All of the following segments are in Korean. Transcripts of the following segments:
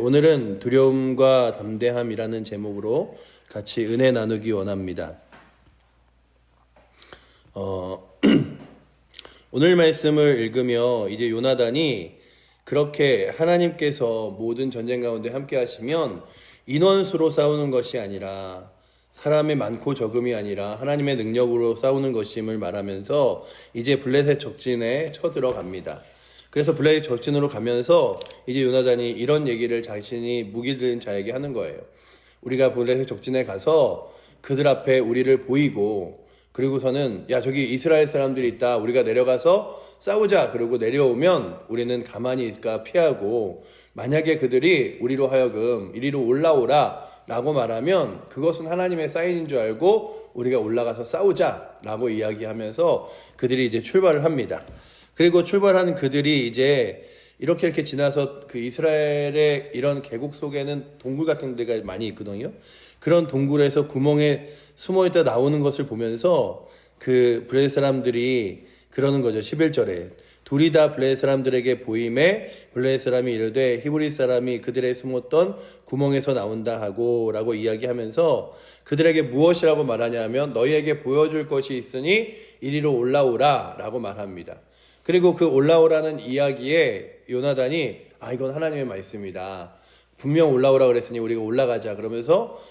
오늘은 두려움과 담대함이라는 제목으로 같이 은혜 나누기 원합니다. 오늘 말씀을 읽으며 이제 요나단이 그렇게 하나님께서 모든 전쟁 가운데 함께 하시면 인원수로 싸우는 것이 아니라 사람의 많고 적음이 아니라 하나님의 능력으로 싸우는 것임을 말하면서 이제 블레셋 적진에 쳐들어갑니다. 그래서 블레셋 적진으로 가면서 이제 요나단이 이런 얘기를 자신이 무기 들은 자에게 하는 거예요. 우리가 블레셋 적진에 가서 그들 앞에 우리를 보이고 그리고서는 야 저기 이스라엘 사람들이 있다. 우리가 내려가서 싸우자. 그러고 내려오면 우리는 가만히 있을까 피하고 만약에 그들이 우리로 하여금 이리로 올라오라 라고 말하면 그것은 하나님의 사인인 줄 알고 우리가 올라가서 싸우자 라고 이야기하면서 그들이 이제 출발을 합니다. 그리고 출발하는 그들이 이제 이렇게 지나서 그 이스라엘의 이런 계곡 속에는 동굴 같은 데가 많이 있거든요. 그런 동굴에서 구멍에 숨어있다 나오는 것을 보면서 그 블레셋 사람들이 그러는 거죠. 11절에 둘이 다 블레셋 사람들에게 보임에 블레셋 사람이 이르되 히브리 사람이 그들의 숨었던 구멍에서 나온다 하고 라고 이야기하면서 그들에게 무엇이라고 말하냐면 너희에게 보여줄 것이 있으니 이리로 올라오라 라고 말합니다. 그리고 그 올라오라는 이야기에 요나단이 이건 하나님의 말씀이다. 분명 올라오라 그랬으니 우리가 올라가자. 그러면서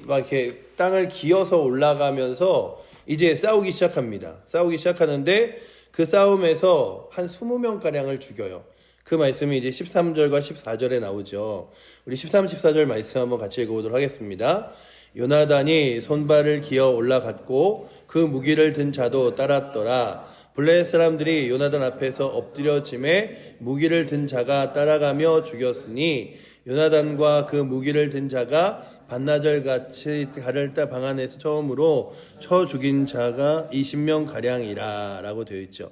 막 이렇게 땅을 기어서 올라가면서 이제 싸우기 시작합니다. 싸우기 시작하는데 그 싸움에서 한 20명가량을 죽여요. 그 말씀이 이제 13절과 14절에 나오죠. 우리 13, 14절 말씀 한번 같이 읽어보도록 하겠습니다. 요나단이 손발을 기어 올라갔고 그 무기를 든 자도 따랐더라. 블레셋 사람들이 요나단 앞에서 엎드려짐에 무기를 든 자가 따라가며 죽였으니 요나단과 그 무기를 든 자가 반나절같이 가를 방 안에서 처음으로 쳐 죽인 자가 20명가량이라 라고 되어 있죠.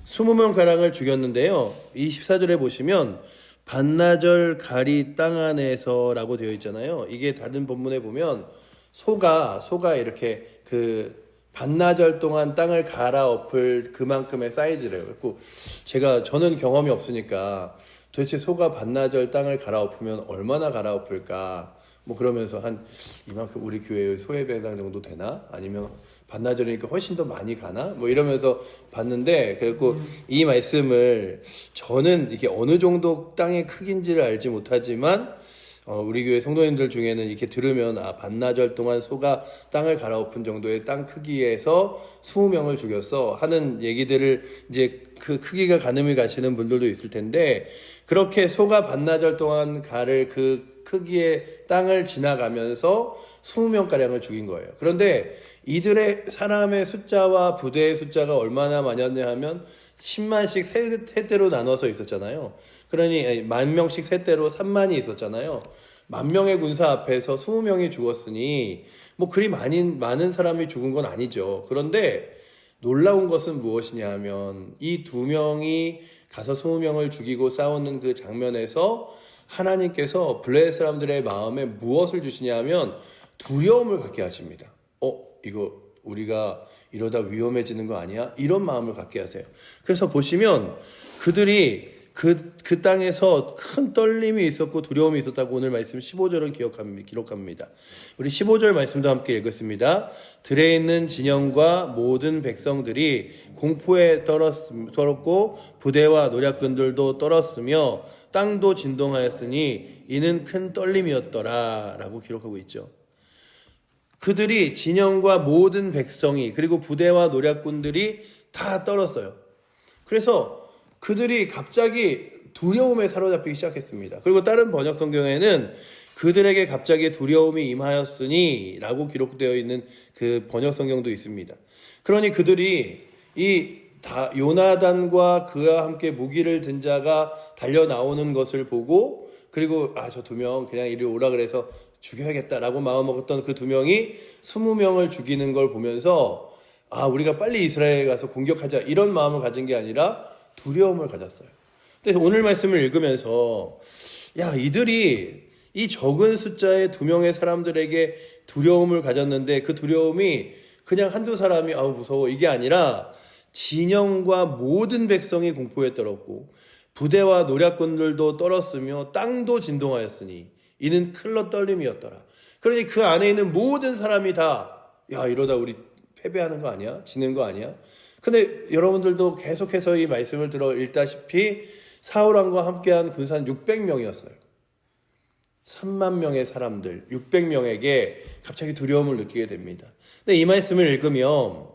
20명가량을 죽였는데요. 24절에 보시면 반나절 가리 땅 안에서 라고 되어 있잖아요. 이게 다른 본문에 보면 소가 이렇게 반나절 동안 땅을 갈아엎을 그만큼의 사이즈래요. 그리고 저는 경험이 없으니까 도대체 소가 반나절 땅을 갈아엎으면 얼마나 갈아엎을까? 그러면서 한 이만큼 우리 교회의 소의 배당 정도 되나? 아니면 반나절이니까 훨씬 더 많이 가나? 이러면서 봤는데, 그리고 이 말씀을 저는 이게 어느 정도 땅의 크기인지를 알지 못하지만, 우리 교회 성도님들 중에는 이렇게 들으면 반나절 동안 소가 땅을 갈아엎은 정도의 땅 크기에서 20명을 죽였어 하는 얘기들을 이제 그 크기가 가늠이 가시는 분들도 있을 텐데 그렇게 소가 반나절 동안 가를 그 크기의 땅을 지나가면서 20명가량을 죽인 거예요. 그런데 이들의 사람의 숫자와 부대의 숫자가 얼마나 많았냐 하면 10만씩 세대로 나눠서 있었잖아요. 그러니 10,000명씩 세대로 3만이 있었잖아요. 10,000명의 군사 앞에서 20명이 죽었으니 그리 많은 사람이 죽은 건 아니죠. 그런데 놀라운 것은 무엇이냐 하면 이 2명이 가서 20명을 죽이고 싸우는 그 장면에서 하나님께서 블레셋 사람들의 마음에 무엇을 주시냐 하면 두려움을 갖게 하십니다. 이거 우리가 이러다 위험해지는 거 아니야? 이런 마음을 갖게 하세요. 그래서 보시면 그들이 그 땅에서 큰 떨림이 있었고 두려움이 있었다고 오늘 말씀 15절은 기록합니다. 우리 15절 말씀도 함께 읽겠습니다. 들에 있는 진영과 모든 백성들이 공포에 떨었고 부대와 노략군들도 떨었으며 땅도 진동하였으니 이는 큰 떨림이었더라 라고 기록하고 있죠. 그들이 진영과 모든 백성이 그리고 부대와 노략군들이 다 떨었어요. 그래서 그들이 갑자기 두려움에 사로잡히기 시작했습니다. 그리고 다른 번역 성경에는 그들에게 갑자기 두려움이 임하였으니 라고 기록되어 있는 그 번역 성경도 있습니다. 그러니 그들이 요나단과 그와 함께 무기를 든 자가 달려 나오는 것을 보고 그리고 저 2명 그냥 이리 오라 그래서 죽여야겠다라고 마음먹었던 그 2명이 20명을 죽이는 걸 보면서 우리가 빨리 이스라엘에 가서 공격하자 이런 마음을 가진 게 아니라 두려움을 가졌어요. 그래서 오늘 말씀을 읽으면서 이들이 이 적은 숫자의 2명의 사람들에게 두려움을 가졌는데 그 두려움이 그냥 한두 사람이 무서워 이게 아니라 진영과 모든 백성이 공포에 떨었고 부대와 노략군들도 떨었으며 땅도 진동하였으니 이는 클러 떨림이었더라. 그러니 그 안에 있는 모든 사람이 다, 야, 이러다 우리 패배하는 거 아니야? 지는 거 아니야? 근데 여러분들도 계속해서 이 말씀을 들어 읽다시피 사울왕과 함께한 군사는 600명이었어요. 3만 명의 사람들, 600명에게 갑자기 두려움을 느끼게 됩니다. 근데 이 말씀을 읽으면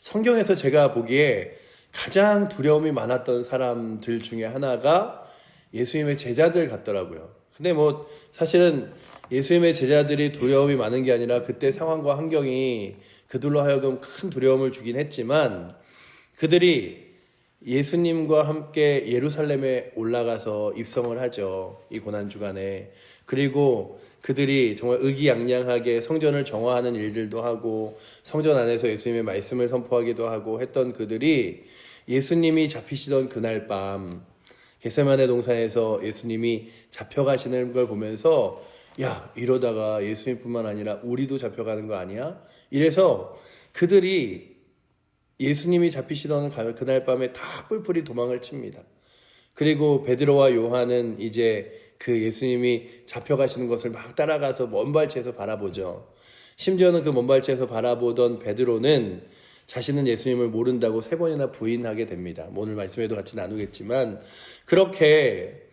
성경에서 제가 보기에 가장 두려움이 많았던 사람들 중에 하나가 예수님의 제자들 같더라고요. 근데 뭐 사실은 예수님의 제자들이 두려움이 많은 게 아니라 그때 상황과 환경이 그들로 하여금 큰 두려움을 주긴 했지만, 그들이 예수님과 함께 예루살렘에 올라가서 입성을 하죠. 이 고난주간에. 그리고 그들이 정말 의기양양하게 성전을 정화하는 일들도 하고 성전 안에서 예수님의 말씀을 선포하기도 하고 했던 그들이 예수님이 잡히시던 그날 밤 겟세마네 동산에서 예수님이 잡혀가시는 걸 보면서, 야, 이러다가 예수님뿐만 아니라 우리도 잡혀가는 거 아니야? 이래서 그들이 예수님이 잡히시던 그날 밤에 다 뿔뿔이 도망을 칩니다. 그리고 베드로와 요한은 이제 그 예수님이 잡혀가시는 것을 막 따라가서 먼 발치에서 바라보죠. 심지어는 그 먼 발치에서 바라보던 베드로는 자신은 예수님을 모른다고 3번이나 부인하게 됩니다. 오늘 말씀에도 같이 나누겠지만, 그렇게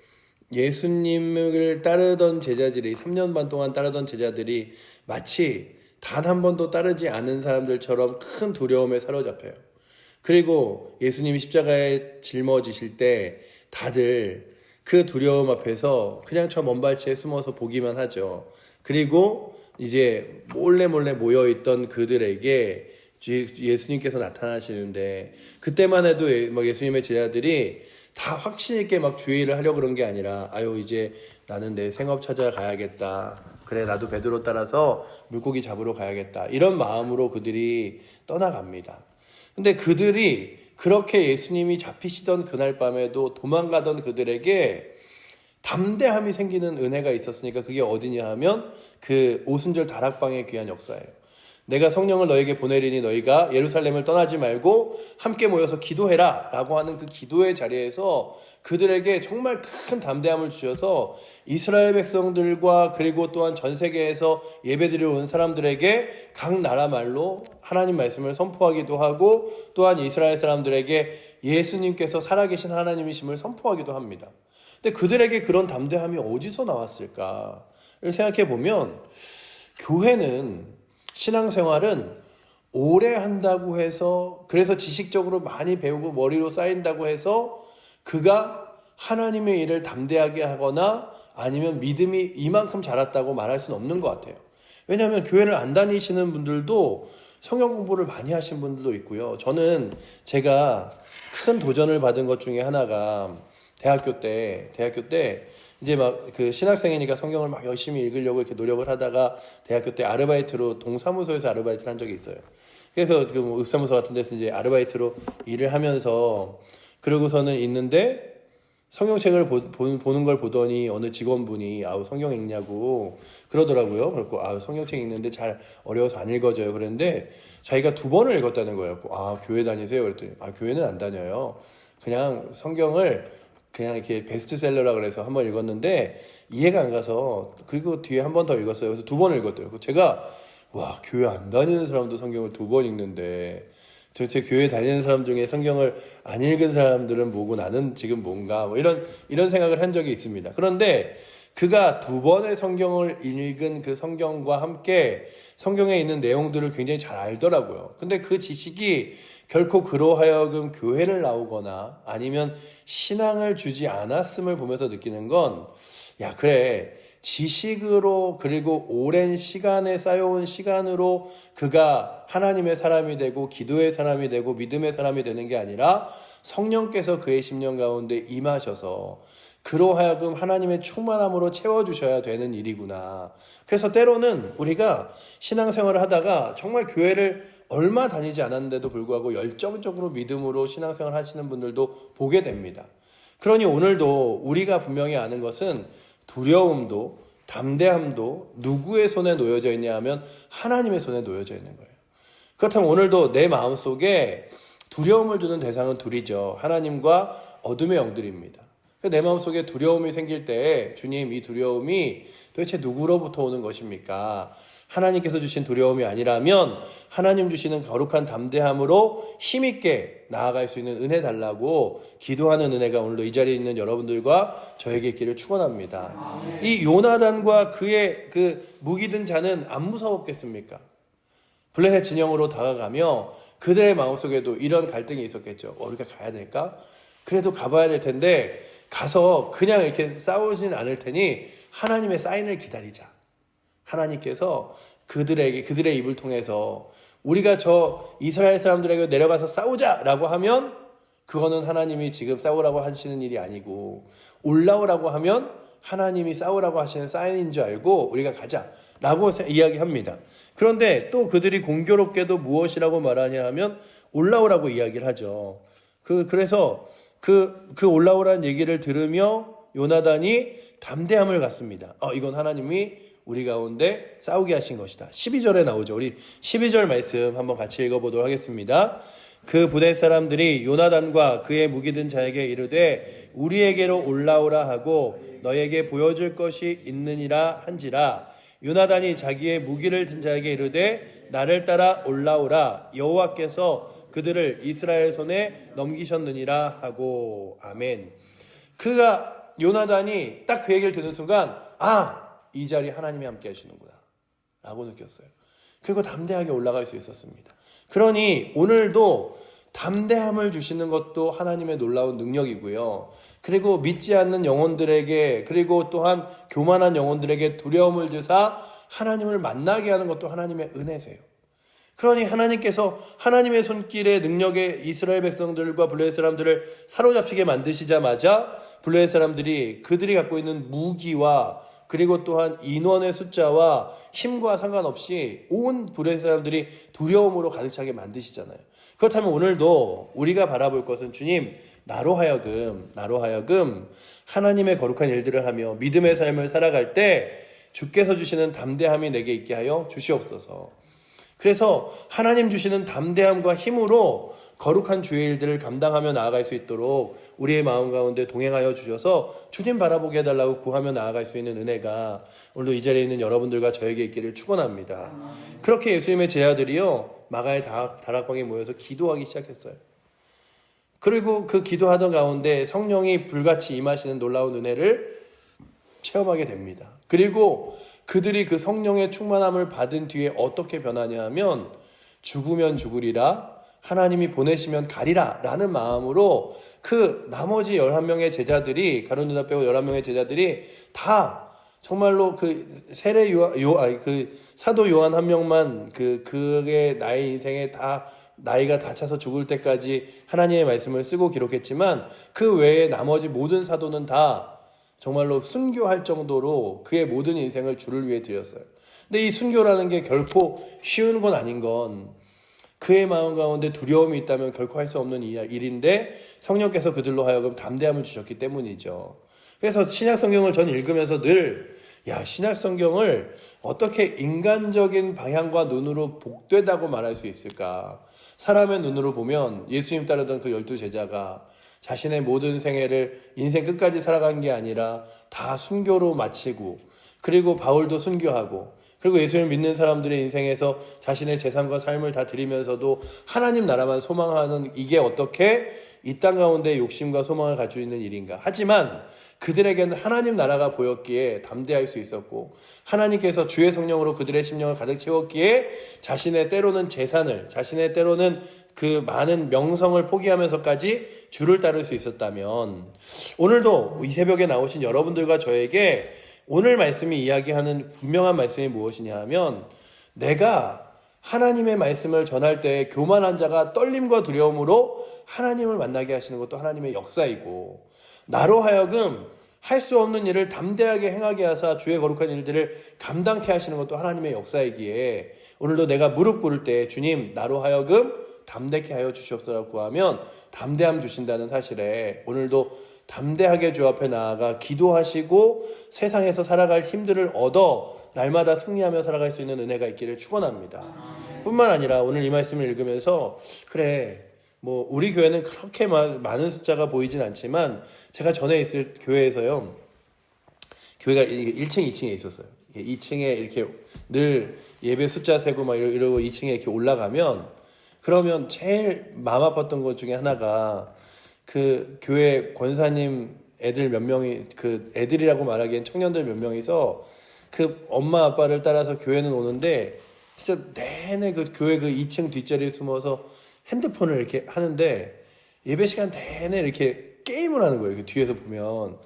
예수님을 따르던 제자들이, 3년 반 동안 따르던 제자들이 마치 단 한 번도 따르지 않은 사람들처럼 큰 두려움에 사로잡혀요. 그리고 예수님이 십자가에 짊어지실 때 다들 그 두려움 앞에서 그냥 저 먼 발치에 숨어서 보기만 하죠. 그리고 이제 몰래 모여있던 그들에게 예수님께서 나타나시는데, 그때만 해도 예수님의 제자들이 다 확신 있게 막 주의를 하려고 그런 게 아니라, 아유, 이제 나는 내 생업 찾아가야겠다. 그래, 나도 베드로 따라서 물고기 잡으러 가야겠다. 이런 마음으로 그들이 떠나갑니다. 근데 그들이 그렇게 예수님이 잡히시던 그날 밤에도 도망가던 그들에게 담대함이 생기는 은혜가 있었으니까, 그게 어디냐 하면 그 오순절 다락방의 귀한 역사예요. 내가 성령을 너에게 보내리니 너희가 예루살렘을 떠나지 말고 함께 모여서 기도해라 라고 하는 그 기도의 자리에서 그들에게 정말 큰 담대함을 주셔서 이스라엘 백성들과 그리고 또한 전 세계에서 예배드리러 온 사람들에게 각 나라 말로 하나님 말씀을 선포하기도 하고, 또한 이스라엘 사람들에게 예수님께서 살아계신 하나님이심을 선포하기도 합니다. 근데 그들에게 그런 담대함이 어디서 나왔을까를 생각해 보면, 교회는, 신앙생활은 오래 한다고 해서, 그래서 지식적으로 많이 배우고 머리로 쌓인다고 해서 그가 하나님의 일을 담대하게 하거나 아니면 믿음이 이만큼 자랐다고 말할 수는 없는 것 같아요. 왜냐하면 교회를 안 다니시는 분들도 성경 공부를 많이 하신 분들도 있고요. 저는 제가 큰 도전을 받은 것 중에 하나가 대학교 때 이제 막 그 신학생이니까 성경을 막 열심히 읽으려고 이렇게 노력을 하다가 대학교 때 아르바이트로 동사무소에서 아르바이트를 한 적이 있어요. 그래서 그 뭐 읍사무소 같은 데서 이제 아르바이트로 일을 하면서, 그러고서는 있는데 성경책을 보는 걸 보더니 어느 직원분이 아우 성경 읽냐고 그러더라고요. 그래서 아우 성경책 읽는데 잘 어려워서 안 읽어져요. 그랬는데 자기가 2번을 읽었다는 거예요. 아, 교회 다니세요? 그랬더니 아, 교회는 안 다녀요. 그냥 성경을 그냥 이렇게 베스트셀러라 그래서 한번 읽었는데 이해가 안 가서, 그리고 뒤에 한 번 더 읽었어요. 그래서 2번을 읽었대요. 제가 와, 교회 안 다니는 사람도 성경을 2번 읽는데 도대체 교회 다니는 사람 중에 성경을 안 읽은 사람들은 뭐고 나는 지금 뭔가, 뭐 이런 생각을 한 적이 있습니다. 그런데 그가 2번의 성경을 읽은 그 성경과 함께 성경에 있는 내용들을 굉장히 잘 알더라고요. 근데 그 지식이 결코 그로 하여금 교회를 나오거나 아니면 신앙을 주지 않았음을 보면서 느끼는 건, 야, 그래, 지식으로 그리고 오랜 시간에 쌓여온 시간으로 그가 하나님의 사람이 되고 기도의 사람이 되고 믿음의 사람이 되는 게 아니라 성령께서 그의 심령 가운데 임하셔서 그로 하여금 하나님의 충만함으로 채워주셔야 되는 일이구나. 그래서 때로는 우리가 신앙생활을 하다가 정말 교회를 얼마 다니지 않았는데도 불구하고 열정적으로 믿음으로 신앙생활 하시는 분들도 보게 됩니다. 그러니 오늘도 우리가 분명히 아는 것은 두려움도 담대함도 누구의 손에 놓여져 있냐 하면 하나님의 손에 놓여져 있는 거예요. 그렇다면 오늘도 내 마음속에 두려움을 주는 대상은 둘이죠. 하나님과 어둠의 영들입니다. 내 마음속에 두려움이 생길 때 주님, 이 두려움이 도대체 누구로부터 오는 것입니까? 하나님께서 주신 두려움이 아니라면 하나님 주시는 거룩한 담대함으로 힘있게 나아갈 수 있는 은혜 달라고 기도하는 은혜가 오늘도 이 자리에 있는 여러분들과 저에게 있기를 축원합니다. 이 요나단과 그의 그 무기 든 자는 안 무서웠겠습니까? 블레셋 진영으로 다가가며 그들의 마음속에도 이런 갈등이 있었겠죠. 우리가 가야 될까? 그래도 가봐야 될 텐데 가서 그냥 이렇게 싸우진 않을 테니 하나님의 사인을 기다리자. 하나님께서 그들의 입을 통해서 우리가 저 이스라엘 사람들에게 내려가서 싸우자라고 하면 그거는 하나님이 지금 싸우라고 하시는 일이 아니고 올라오라고 하면 하나님이 싸우라고 하시는 사인인 줄 알고 우리가 가자라고 이야기합니다. 그런데 또 그들이 공교롭게도 무엇이라고 말하냐 하면 올라오라고 이야기를 하죠. 그래서 그 올라오라는 얘기를 들으며 요나단이 담대함을 갖습니다. 이건 하나님이 우리 가운데 싸우게 하신 것이다. 12절에 나오죠. 우리 12절 말씀 한번 같이 읽어보도록 하겠습니다. 그 부대 사람들이 요나단과 그의 무기 든 자에게 이르되 우리에게로 올라오라 하고 너에게 보여줄 것이 있느니라 한지라. 요나단이 자기의 무기를 든 자에게 이르되 나를 따라 올라오라. 여호와께서 그들을 이스라엘 손에 넘기셨느니라 하고. 아멘. 요나단이 딱 그 얘기를 듣는 순간 이 자리에 하나님이 함께 하시는구나 라고 느꼈어요. 그리고 담대하게 올라갈 수 있었습니다. 그러니 오늘도 담대함을 주시는 것도 하나님의 놀라운 능력이고요. 그리고 믿지 않는 영혼들에게, 그리고 또한 교만한 영혼들에게 두려움을 주사 하나님을 만나게 하는 것도 하나님의 은혜세요. 그러니 하나님께서 하나님의 손길의 능력에 이스라엘 백성들과 블레셋 사람들을 사로잡히게 만드시자마자 블레셋 사람들이 그들이 갖고 있는 무기와 그리고 또한 인원의 숫자와 힘과 상관없이 온 블레셋 사람들이 두려움으로 가득 차게 만드시잖아요. 그렇다면 오늘도 우리가 바라볼 것은 주님, 나로 하여금 하나님의 거룩한 일들을 하며 믿음의 삶을 살아갈 때 주께서 주시는 담대함이 내게 있게 하여 주시옵소서. 그래서 하나님 주시는 담대함과 힘으로 거룩한 주의 일들을 감당하며 나아갈 수 있도록 우리의 마음 가운데 동행하여 주셔서 주님 바라보게 해달라고 구하며 나아갈 수 있는 은혜가 오늘도 이 자리에 있는 여러분들과 저에게 있기를 축원합니다. 그렇게 예수님의 제자들이요 마가의 다락방에 모여서 기도하기 시작했어요. 그리고 그 기도하던 가운데 성령이 불같이 임하시는 놀라운 은혜를 체험하게 됩니다. 그리고 그들이 그 성령의 충만함을 받은 뒤에 어떻게 변하냐 하면 죽으면 죽으리라, 하나님이 보내시면 가리라 라는 마음으로 그 나머지 11명의 제자들이, 가룟 유다 빼고 11명의 제자들이 다 정말로 그 사도 요한 한 명만 그의 나의 인생에 다 나이가 다 차서 죽을 때까지 하나님의 말씀을 쓰고 기록했지만 그 외에 나머지 모든 사도는 다 정말로 순교할 정도로 그의 모든 인생을 주를 위해 드렸어요. 근데 이 순교라는 게 결코 쉬운 건 아닌 건 그의 마음 가운데 두려움이 있다면 결코 할 수 없는 일인데 성령께서 그들로 하여금 담대함을 주셨기 때문이죠. 그래서 신약성경을 전 읽으면서 늘 신약성경을 어떻게 인간적인 방향과 눈으로 복되다고 말할 수 있을까? 사람의 눈으로 보면 예수님 따르던 그 12제자가 자신의 모든 생애를 인생 끝까지 살아간 게 아니라 다 순교로 마치고, 그리고 바울도 순교하고, 그리고 예수님을 믿는 사람들의 인생에서 자신의 재산과 삶을 다 드리면서도 하나님 나라만 소망하는, 이게 어떻게 이 땅 가운데 욕심과 소망을 가지고 있는 일인가? 하지만 그들에게는 하나님 나라가 보였기에 담대할 수 있었고, 하나님께서 주의 성령으로 그들의 심령을 가득 채웠기에 자신의 때로는 재산을, 자신의 때로는 그 많은 명성을 포기하면서까지 주를 따를 수 있었다면, 오늘도 이 새벽에 나오신 여러분들과 저에게 오늘 말씀이 이야기하는 분명한 말씀이 무엇이냐 하면, 내가 하나님의 말씀을 전할 때 교만한 자가 떨림과 두려움으로 하나님을 만나게 하시는 것도 하나님의 역사이고, 나로 하여금 할 수 없는 일을 담대하게 행하게 하사 주의 거룩한 일들을 감당케 하시는 것도 하나님의 역사이기에, 오늘도 내가 무릎 꿇을 때 주님, 나로 하여금 담대케 하여 주시옵소서 구하면 담대함 주신다는 사실에 오늘도 담대하게 주 앞에 나아가 기도하시고 세상에서 살아갈 힘들을 얻어 날마다 승리하며 살아갈 수 있는 은혜가 있기를 축원합니다. 뿐만 아니라 오늘 이 말씀을 읽으면서, 그래, 뭐 우리 교회는 그렇게 많은 숫자가 보이진 않지만 제가 전에 있을 교회에서요. 교회가 1층, 2층에 있었어요. 2층에 이렇게 늘 예배 숫자 세고 막 이러고 2층에 이렇게 올라가면 그러면 제일 마음 아팠던 것 중에 하나가 그 교회 권사님 애들 몇 명이 그 애들이라고 말하기엔 청년들 몇 명이서 그 엄마 아빠를 따라서 교회는 오는데 진짜 내내 그 교회 그 2층 뒷자리에 숨어서 핸드폰을 이렇게 하는데 예배 시간 내내 이렇게 게임을 하는 거예요. 그 뒤에서 보면.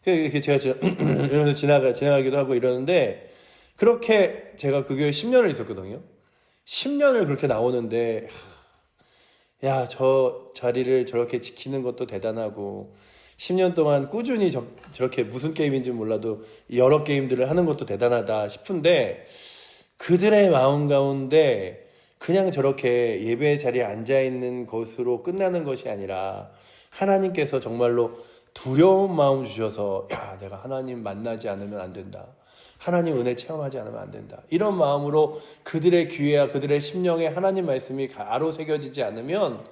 그래서 제가 이러면서 지나가기도 하고 이러는데 그렇게 제가 그 교회 10년을 있었거든요. 10년을 그렇게 나오는데 야, 저 자리를 저렇게 지키는 것도 대단하고 10년 동안 꾸준히 저렇게 무슨 게임인지 몰라도 여러 게임들을 하는 것도 대단하다 싶은데 그들의 마음 가운데 그냥 저렇게 예배 자리에 앉아있는 것으로 끝나는 것이 아니라 하나님께서 정말로 두려운 마음 주셔서 야, 내가 하나님 만나지 않으면 안 된다. 하나님 은혜 체험하지 않으면 안 된다. 이런 마음으로 그들의 귀에와 그들의 심령에 하나님 말씀이 가로 새겨지지 않으면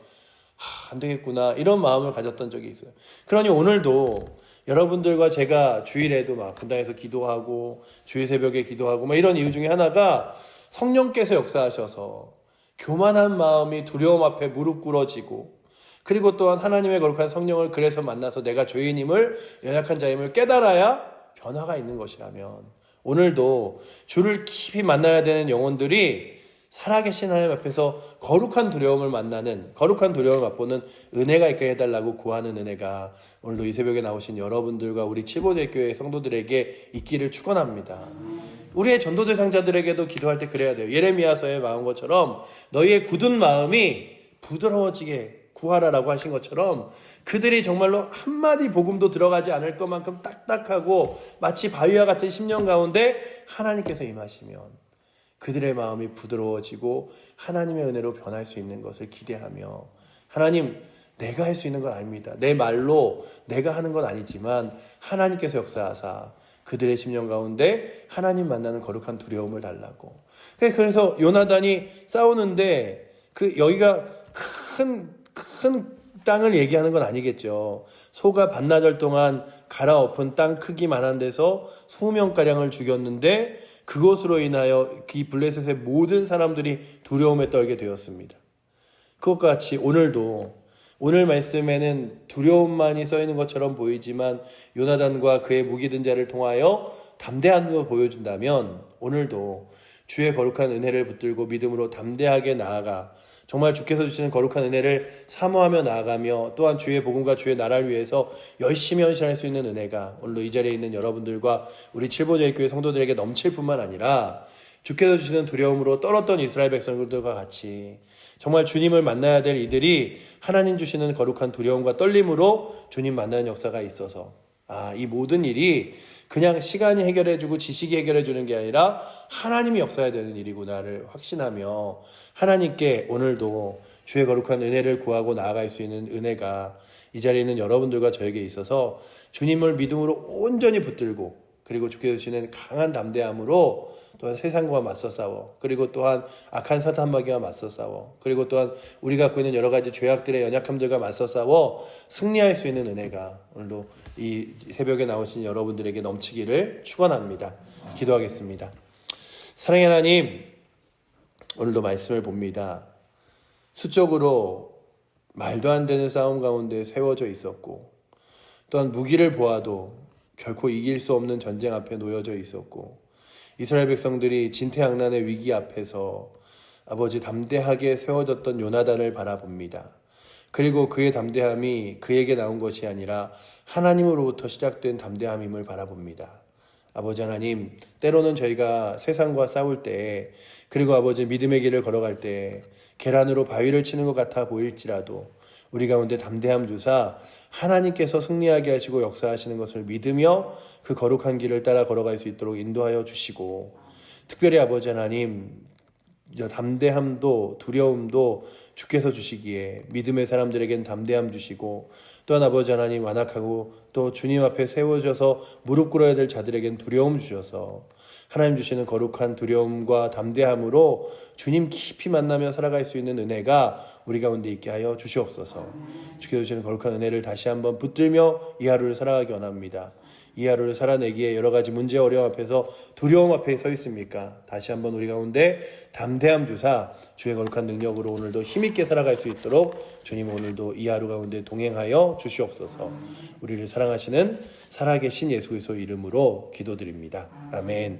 안 되겠구나. 이런 마음을 가졌던 적이 있어요. 그러니 오늘도 여러분들과 제가 주일에도 막 분당에서 기도하고 주일 새벽에 기도하고 막 이런 이유 중에 하나가 성령께서 역사하셔서 교만한 마음이 두려움 앞에 무릎 꿇어지고 그리고 또한 하나님의 거룩한 성령을 그래서 만나서 내가 죄인임을 연약한 자임을 깨달아야 변화가 있는 것이라면 오늘도 주를 깊이 만나야 되는 영혼들이 살아계신 하나님 앞에서 거룩한 두려움을 만나는 거룩한 두려움을 맛보는 은혜가 있게 해달라고 구하는 은혜가 오늘도 이 새벽에 나오신 여러분들과 우리 칠보대교회 성도들에게 있기를 축원합니다. 우리의 전도 대상자들에게도 기도할 때 그래야 돼요. 예레미야서의 마음 것처럼 너희의 굳은 마음이 부드러워지게 구하라라고 하신 것처럼 그들이 정말로 한마디 복음도 들어가지 않을 것만큼 딱딱하고 마치 바위와 같은 심령 가운데 하나님께서 임하시면 그들의 마음이 부드러워지고 하나님의 은혜로 변할 수 있는 것을 기대하며 하나님 내가 할 수 있는 건 아닙니다. 내 말로 내가 하는 건 아니지만 하나님께서 역사하사 그들의 심령 가운데 하나님 만나는 거룩한 두려움을 달라고. 그래서 요나단이 싸우는데 여기가 큰 땅을 얘기하는 건 아니겠죠. 소가 반나절 동안 갈아엎은 땅 크기만 한 데서 20명가량을 죽였는데 그것으로 인하여 이 블레셋의 모든 사람들이 두려움에 떨게 되었습니다. 그것과 같이 오늘도 오늘 말씀에는 두려움만이 써있는 것처럼 보이지만 요나단과 그의 무기든 자를 통하여 담대함을 보여준다면 오늘도 주의 거룩한 은혜를 붙들고 믿음으로 담대하게 나아가 정말 주께서 주시는 거룩한 은혜를 사모하며 나아가며 또한 주의 복음과 주의 나라를 위해서 열심히 헌신할 수 있는 은혜가 오늘도 이 자리에 있는 여러분들과 우리 칠보제일교회 성도들에게 넘칠 뿐만 아니라 주께서 주시는 두려움으로 떨었던 이스라엘 백성들과 같이 정말 주님을 만나야 될 이들이 하나님 주시는 거룩한 두려움과 떨림으로 주님 만나는 역사가 있어서 이 모든 일이 그냥 시간이 해결해주고 지식이 해결해주는 게 아니라 하나님이 역사해야 되는 일이구나를 확신하며 하나님께 오늘도 주의 거룩한 은혜를 구하고 나아갈 수 있는 은혜가 이 자리에 있는 여러분들과 저에게 있어서 주님을 믿음으로 온전히 붙들고 그리고 주께서 주시는 강한 담대함으로 또한 세상과 맞서 싸워 그리고 또한 악한 사탄마귀와 맞서 싸워 그리고 또한 우리가 갖고 있는 여러 가지 죄악들의 연약함들과 맞서 싸워 승리할 수 있는 은혜가 오늘도 이 새벽에 나오신 여러분들에게 넘치기를 축원합니다. 기도하겠습니다. 사랑의 하나님, 오늘도 말씀을 봅니다. 수적으로 말도 안 되는 싸움 가운데 세워져 있었고 또한 무기를 보아도 결코 이길 수 없는 전쟁 앞에 놓여져 있었고 이스라엘 백성들이 진퇴양난의 위기 앞에서 아버지 담대하게 세워졌던 요나단을 바라봅니다. 그리고 그의 담대함이 그에게 나온 것이 아니라 하나님으로부터 시작된 담대함임을 바라봅니다. 아버지 하나님, 때로는 저희가 세상과 싸울 때 그리고 아버지 믿음의 길을 걸어갈 때 계란으로 바위를 치는 것 같아 보일지라도 우리 가운데 담대함 주사 하나님께서 승리하게 하시고 역사하시는 것을 믿으며 그 거룩한 길을 따라 걸어갈 수 있도록 인도하여 주시고 특별히 아버지 하나님 담대함도 두려움도 주께서 주시기에 믿음의 사람들에겐 담대함 주시고 또한 아버지 하나님 완악하고 또 주님 앞에 세워져서 무릎 꿇어야 될 자들에겐 두려움 주셔서 하나님 주시는 거룩한 두려움과 담대함으로 주님 깊이 만나며 살아갈 수 있는 은혜가 우리 가운데 있게 하여 주시옵소서. 주께서 주시는 거룩한 은혜를 다시 한번 붙들며 이 하루를 살아가기 원합니다. 이 하루를 살아내기에 여러 가지 문제 어려움 앞에서 두려움 앞에 서 있습니까? 다시 한번 우리 가운데 담대함 주사 주의 거룩한 능력으로 오늘도 힘있게 살아갈 수 있도록 주님 오늘도 이 하루 가운데 동행하여 주시옵소서. 우리를 사랑하시는 살아계신 예수 그리스도 이름으로 기도드립니다. 아멘.